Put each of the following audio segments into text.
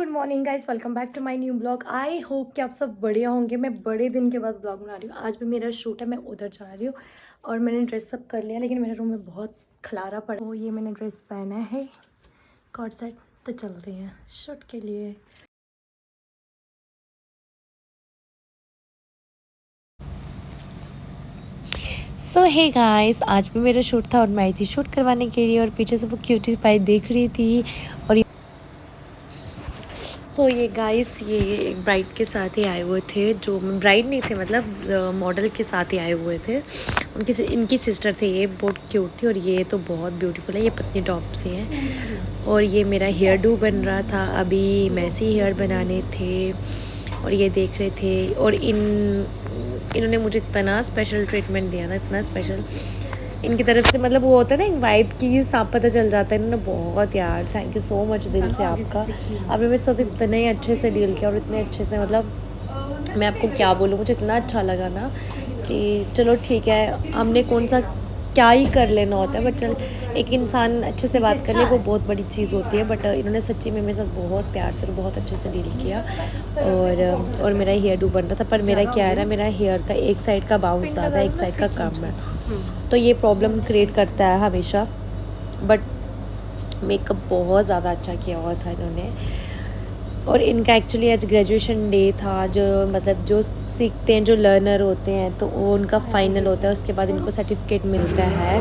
Good morning guys, welcome back to my new blog. I hope कि आप सब बढ़िया होंगे। मैं बड़े दिन के बाद ब्लॉग बना रही हूँ। आज भी मेरा शूट है, मैं उधर जा रही हूँ और मैंने ड्रेस सब कर लिया, लेकिन मेरे रूम में बहुत खलारा पड़ा। तो ये मैंने ड्रेस पहना है कॉर्ड सेट, तो चलते हैं शूट के लिए। सो हे गाइस, आज भी मेरा शूट था और मैं आई थी शूट करवाने के लिए और पीछे से वो क्यूटी पाई देख रही थी। और ये गाइस, ये एक ब्राइड के साथ ही आए हुए थे, जो ब्राइड नहीं थे, मतलब मॉडल के साथ ही आए हुए थे। इनकी सिस्टर थे। ये बहुत क्यूट थी और ये तो बहुत ब्यूटीफुल है। ये पतनी टॉप से हैं और ये मेरा हेयर डू बन रहा था, अभी मैसी हेयर बनाने थे और ये देख रहे थे। और इन्होंने मुझे इतना स्पेशल ट्रीटमेंट दिया ना, इतना स्पेशल इनकी तरफ से, मतलब वो होता है ना एक वाइब की, साफ पता चल जाता है। इन्होंने बहुत, यार थैंक यू सो मच दिल से आपका। आपने मेरे साथ इतने ही अच्छे से डील किया और इतने अच्छे से, मतलब मैं आपको क्या बोलूँ, मुझे इतना अच्छा लगा ना कि चलो ठीक है, हमने कौन सा क्या ही कर लेना होता है, बट चल एक इंसान अच्छे से बात कर ले वो बहुत बड़ी चीज़ होती है। बट इन्होंने सच्ची में मेरे साथ बहुत प्यार से और बहुत अच्छे से डील किया। और मेरा हेयर डू बन रहा था, पर मेरा क्या है ना, मेरा हेयर का एक साइड का बाउंस ज़्यादा है, एक साइड का कम है, तो ये प्रॉब्लम क्रिएट करता है हमेशा। बट मेकअप बहुत ज़्यादा अच्छा किया हुआ था इन्होंने। और इनका एक्चुअली आज ग्रेजुएशन डे था। जो मतलब जो सीखते हैं, जो लर्नर होते हैं, तो वो उनका फाइनल होता है, उसके बाद इनको सर्टिफिकेट मिलता है।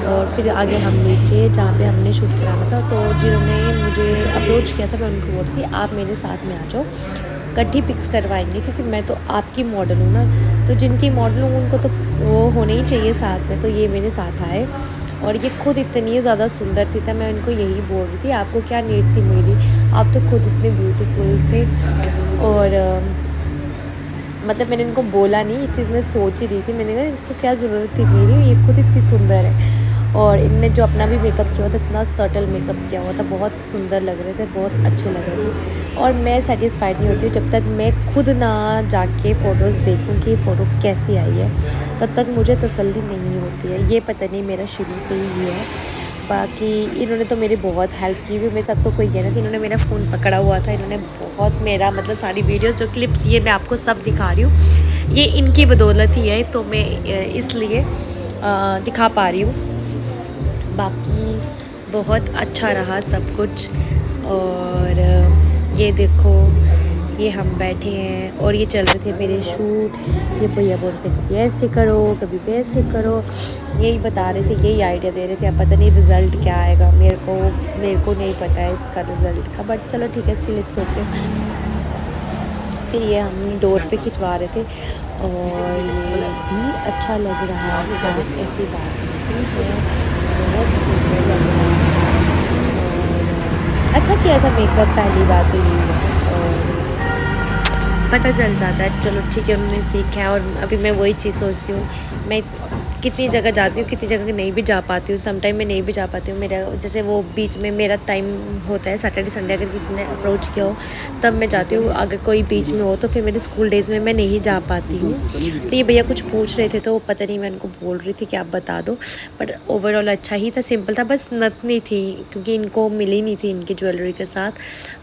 और फिर आगे हम नीचे जहाँ पे हमने शूट कराना था, तो जिन्होंने मुझे अप्रोच किया था, मैं उनको बोल रही थी आप मेरे साथ में आ जाओ, इकट्ठी पिक्स करवाएंगे, क्योंकि मैं तो आपकी मॉडल हूँ ना, तो जिनकी मॉडल हूँ उनको तो वो होने ही चाहिए साथ में। तो ये मेरे साथ आए और ये खुद इतनी ज़्यादा सुंदर थी, तो मैं उनको यही बोल रही थी आपको क्या नीड थी मेरी, आप तो खुद इतने ब्यूटीफुल थे। और मतलब मैंने इनको बोला नहीं, इस चीज़ में सोच ही रही थी, मैंने कहा इनको क्या ज़रूरत थी मेरी, ये खुद इतनी सुंदर है। और इनने जो अपना भी मेकअप किया हुआ था, इतना सटल मेकअप किया हुआ था, बहुत सुंदर लग रहे थे, बहुत अच्छे लग रहे थे। और मैं सेटिस्फाइड नहीं होती हूँ जब तक मैं खुद ना जाके फ़ोटोज़ देखूँ कि फ़ोटो कैसी आई है, तब तक मुझे तसल्ली नहीं होती है। ये पता नहीं मेरा शुरू से ही है। बाकी इन्होंने तो मेरी बहुत हेल्प की हुई, मेरे साथ तो कोई गया ना कि इन्होंने मेरा फ़ोन पकड़ा हुआ था, इन्होंने बहुत मेरा, मतलब सारी वीडियोस जो क्लिप्स ये मैं आपको सब दिखा रही हूँ, ये इनकी बदौलत ही है, तो मैं इसलिए दिखा पा रही हूँ। बाकी बहुत अच्छा रहा सब कुछ। और ये देखो, ये हम बैठे हैं और ये चल रहे थे मेरे शूट। ये भैया बोल रहे थे कभी ऐसे करो कभी वैसे करो, यही बता रहे थे, यही आइडिया दे रहे थे। अब पता नहीं रिज़ल्ट क्या आएगा, मेरे को नहीं पता है इसका रिज़ल्ट का, बट चलो ठीक है, स्टिल इट्स ओके। फिर ये हम डोर पे खिंचवा रहे थे और ये भी अच्छा लग रहा था, ऐसी बात नहीं है, बहुत सुंदर लग रहा था। और अच्छा किया था मेकअप, पहली बात तो ये है। और पता चल जाता है, चलो ठीक है, उन्होंने सीखा है। और अभी मैं वही चीज़ सोचती हूँ, मैं कितनी जगह जाती हूँ, कितनी जगह नहीं भी जा पाती हूँ, सम टाइम मैं नहीं भी जा पाती हूँ। मेरा जैसे वो बीच में मेरा टाइम होता है सैटरडे संडे, अगर किसी ने अप्रोच किया हो तब मैं जाती हूँ, अगर कोई बीच में हो तो फिर मेरे स्कूल डेज़ में मैं नहीं जा पाती हूँ। तो ये भैया कुछ पूछ रहे थे, तो पता नहीं, मैं उनको बोल रही थी कि आप बता दो। बट ओवरऑल अच्छा ही था, सिंपल था, बस नथनी थी क्योंकि इनको मिली नहीं थी इनकी ज्वेलरी के साथ।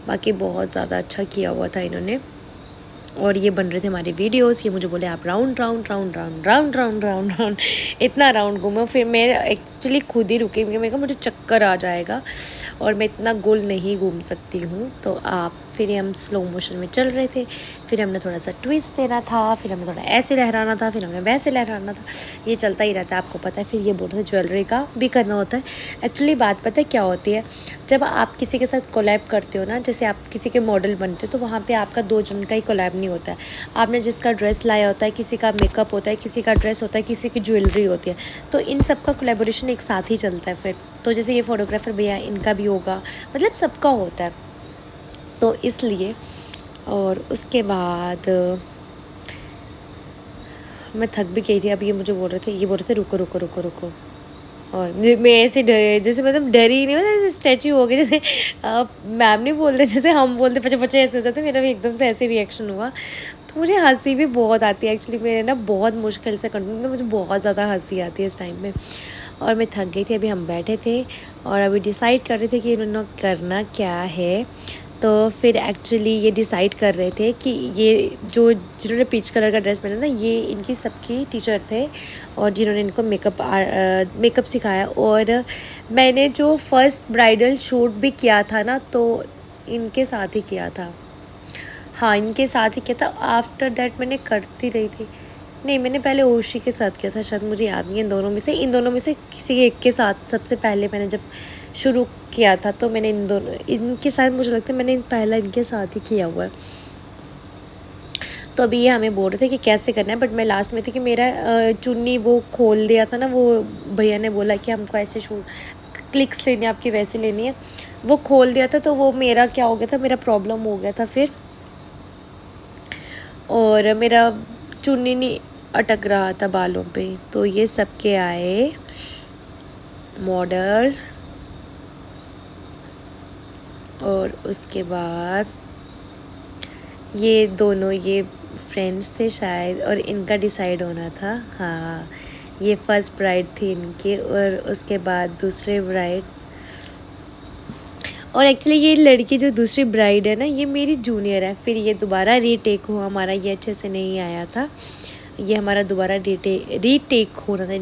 बाकी बहुत ज़्यादा अच्छा किया हुआ था इन्होंने। और ये बन रहे थे हमारे वीडियोस। ये मुझे बोले आप round round round round round round round round इतना राउंड घूमा। फिर मैं एक्चुअली खुद ही रुकी, क्योंकि मैं कहा मुझे चक्कर आ जाएगा और मैं इतना गोल नहीं घूम सकती हूँ। तो आप फिर हम स्लो मोशन में चल रहे थे, फिर हमने थोड़ा सा ट्विस्ट देना था, फिर हमें थोड़ा ऐसे लहराना था, फिर हमें वैसे लहराना था। ये चलता ही रहता है, आपको पता है। फिर ये बोल रहे थे ज्वेलरी का भी करना होता है। एक्चुअली बात पता है क्या होती है, जब आप किसी के साथ कोलैब करते हो ना, जैसे आप किसी के मॉडल बनते हो, तो वहाँ पे आपका दो जन का ही कोलैब नहीं होता है। आपने जिसका ड्रेस लाया होता है, किसी का मेकअप होता है, किसी का ड्रेस होता है, किसी की ज्वेलरी होती है, तो इन सब का कोलैबोरेशन एक साथ ही चलता है। फिर तो जैसे ये फ़ोटोग्राफ़र भैया, इनका भी होगा, मतलब सबका होता है, तो इसलिए। और उसके बाद मैं थक भी गई थी। अब ये मुझे बोल रहे थे, ये बोल रहे थे रुको रुको रुको रुको, और मैं ऐसे जैसे मतलब डरी नहीं, मतलब जैसे स्टैचू हो गई, जैसे मैम नहीं बोलते, जैसे हम बोलते पचे पचे ऐसे हो जाते, मेरा भी एकदम से ऐसे रिएक्शन हुआ। तो मुझे हंसी भी बहुत आती है एक्चुअली, मेरे ना बहुत मुश्किल से कंट्रोल, तो मुझे बहुत ज़्यादा हंसी आती है इस टाइम में। और मैं थक गई थी। अभी हम बैठे थे और अभी डिसाइड कर रहे थे कि इन्होंने करना क्या है। तो फिर एक्चुअली ये डिसाइड कर रहे थे कि ये जो जिन्होंने पीच कलर का ड्रेस पहना ना, ये इनकी सबकी टीचर थे और जिन्होंने इनको मेकअप सिखाया। और मैंने जो फर्स्ट ब्राइडल शूट भी किया था ना, तो इनके साथ ही किया था। हाँ, इनके साथ ही किया था। आफ्टर दैट मैंने करती रही थी। नहीं, मैंने पहले ओशी के साथ किया था शायद, मुझे याद नहीं है। इन दोनों में से किसी एक के साथ सबसे पहले मैंने जब शुरू किया था, तो मैंने इनके साथ, मुझे लगता है मैंने पहला इनके साथ ही किया हुआ है। तो अभी ये हमें बोल रहे थे कि कैसे करना है, बट मैं लास्ट में थी कि मेरा चुन्नी वो खोल दिया था ना, वो भैया ने बोला कि हमको ऐसे क्लिक्स लेनी है आपकी, वैसे लेनी है। वो खोल दिया था, तो वो मेरा क्या हो गया था, मेरा प्रॉब्लम हो गया था फिर, और मेरा चुन्नी नहीं अटक रहा था बालों पे। तो ये सबके आए मॉडल, और उसके बाद ये दोनों ये फ्रेंड्स थे शायद, और इनका डिसाइड होना था। हाँ, ये फर्स्ट ब्राइड थी इनकी, और उसके बाद दूसरे ब्राइड। और एक्चुअली ये लड़की जो दूसरी ब्राइड है ना, ये मेरी जूनियर है। फिर ये दोबारा रीटेक हो हमारा, ये अच्छे से नहीं आया था, ये हमारा दोबारा रीटेक होना था।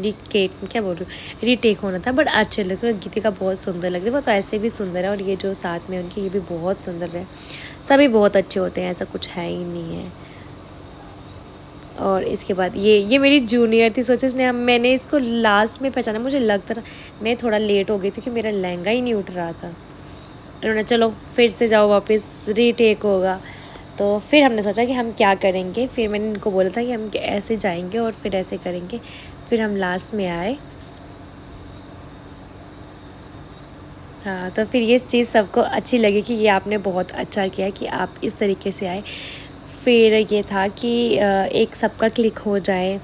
रीटेक होना था, बट अच्छे लग रहे। गीतिका बहुत सुंदर लग रही है, वो तो ऐसे भी सुंदर है, और ये जो साथ में उनकी, ये भी बहुत सुंदर है। सभी बहुत अच्छे होते हैं, ऐसा कुछ है ही नहीं है। और इसके बाद ये मेरी जूनियर थी। सोचो इसने, मैंने इसको लास्ट में पहचाना, मुझे लगता था मैं थोड़ा लेट हो गई थी कि मेरा लहंगा ही नहीं उठ रहा था। उन्होंने चलो फिर से जाओ वापस, रीटेक होगा। तो फिर हमने सोचा कि हम क्या करेंगे। फिर मैंने इनको बोला था कि हम ऐसे जाएंगे और फिर ऐसे करेंगे। फिर हम लास्ट में आए। हाँ, तो फिर ये चीज़ सबको अच्छी लगी कि ये आपने बहुत अच्छा किया कि आप इस तरीके से आए। फिर ये था कि एक सबका क्लिक हो जाए।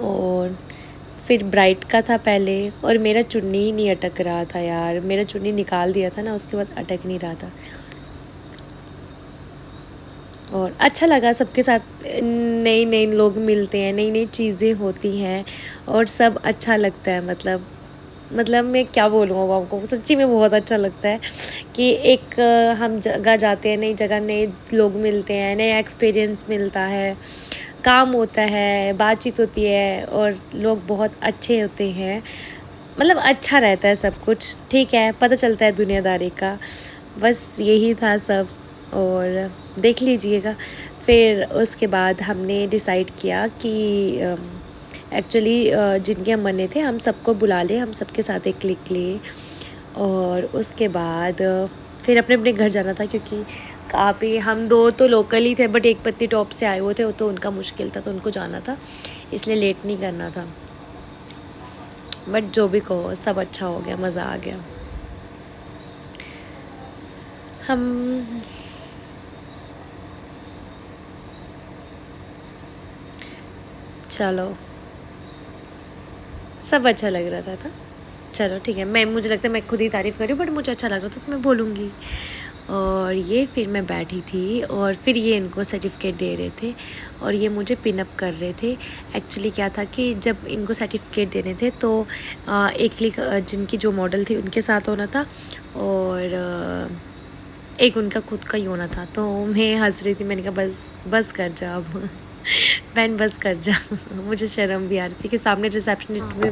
और फिर ब्राइड का था पहले, और मेरा चुन्नी ही नहीं अटक रहा था यार। मेरा चुन्नी निकाल दिया था ना, उसके बाद अटक नहीं रहा था। और अच्छा लगा सबके साथ, नए नए लोग मिलते हैं, नई नई चीज़ें होती हैं, और सब अच्छा लगता है। मतलब मैं क्या बोलूँ अब आपको, सच्ची में बहुत अच्छा लगता है कि एक हम जगह जाते हैं, नई जगह नए लोग मिलते हैं, नया एक्सपीरियंस मिलता है, काम होता है, बातचीत होती है, और लोग बहुत अच्छे होते हैं। मतलब अच्छा रहता है सब कुछ, ठीक है, पता चलता है दुनियादारी का। बस यही था सब, और देख लीजिएगा। फिर उसके बाद हमने डिसाइड किया कि एक्चुअली जिनके हम बने थे, हम सबको बुला लिए, हम सबके साथ एक क्लिक लिए। और उसके बाद फिर अपने अपने घर जाना था, क्योंकि काफ़ी हम दो तो लोकल ही थे, बट एक पत्नी टॉप से आए हुए थे, तो उनका मुश्किल था, तो उनको जाना था, इसलिए लेट नहीं करना था। बट जो भी कहो, सब अच्छा हो गया, मज़ा आ गया। हम चलो, सब अच्छा लग रहा था। चलो ठीक है, मुझे लगता है मैं खुद ही तारीफ़ कर रही हूँ, बट मुझे अच्छा लग रहा था तो मैं बोलूँगी। और ये फिर मैं बैठी थी, और फिर ये इनको सर्टिफिकेट दे रहे थे, और ये मुझे पिन अप कर रहे थे। एक्चुअली क्या था कि जब इनको सर्टिफिकेट देने थे, तो एक क्लिक जिनकी जो मॉडल थी उनके साथ होना था, और एक उनका खुद का ही होना था। तो मैं हंस रही थी, मैंने कहा बस कर जा अब बहन बस कर जा मुझे शर्म भी आ रही थी कि सामने रिसेप्शनिस्ट में।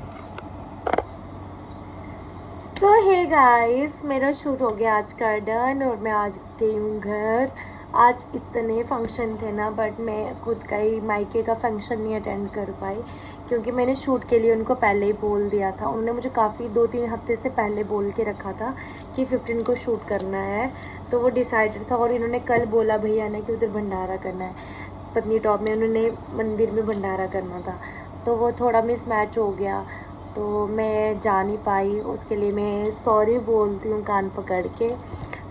सो हे गाइस, मेरा शूट हो गया आज का डन, और मैं आज गई हूँ घर। आज इतने फंक्शन थे ना, बट मैं खुद का ही मायके का फंक्शन नहीं अटेंड कर पाई, क्योंकि मैंने शूट के लिए उनको पहले ही बोल दिया था। उन्होंने मुझे काफ़ी 2-3 हफ्ते से पहले बोल के रखा था कि 15 को शूट करना है, तो वो डिसाइडेड था। और इन्होंने कल बोला भैया ने कि उधर भंडारा करना है, पत्नी टॉप में उन्होंने मंदिर में भंडारा करना था, तो वो थोड़ा मिसमैच हो गया, तो मैं जा नहीं पाई। उसके लिए मैं सॉरी बोलती हूँ कान पकड़ के।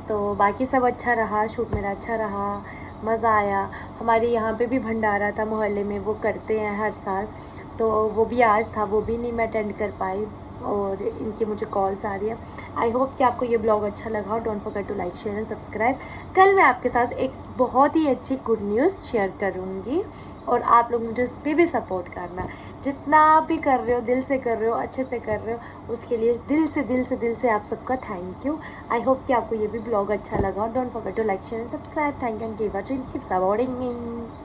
तो बाकी सब अच्छा रहा, शूट मेरा अच्छा रहा, मज़ा आया। हमारे यहाँ पे भी भंडारा था मोहल्ले में, वो करते हैं हर साल, तो वो भी आज था, वो भी नहीं मैं अटेंड कर पाई। और इनकी मुझे कॉल्स आ रही है। आई होप कि आपको ये ब्लॉग अच्छा लगा हो। Don't forget to like share and subscribe. कल मैं आपके साथ एक बहुत ही अच्छी गुड न्यूज़ शेयर करूँगी और आप लोग मुझे उस पर भी सपोर्ट करना। जितना आप भी कर रहे हो, दिल से कर रहे हो, अच्छे से कर रहे हो, उसके लिए दिल से आप सबका थैंक यू। आई होप कि आपको ये भी ब्लॉग अच्छा लगा हो। Don't forget to like share and subscribe. Thank you and keep watching, keep supporting me.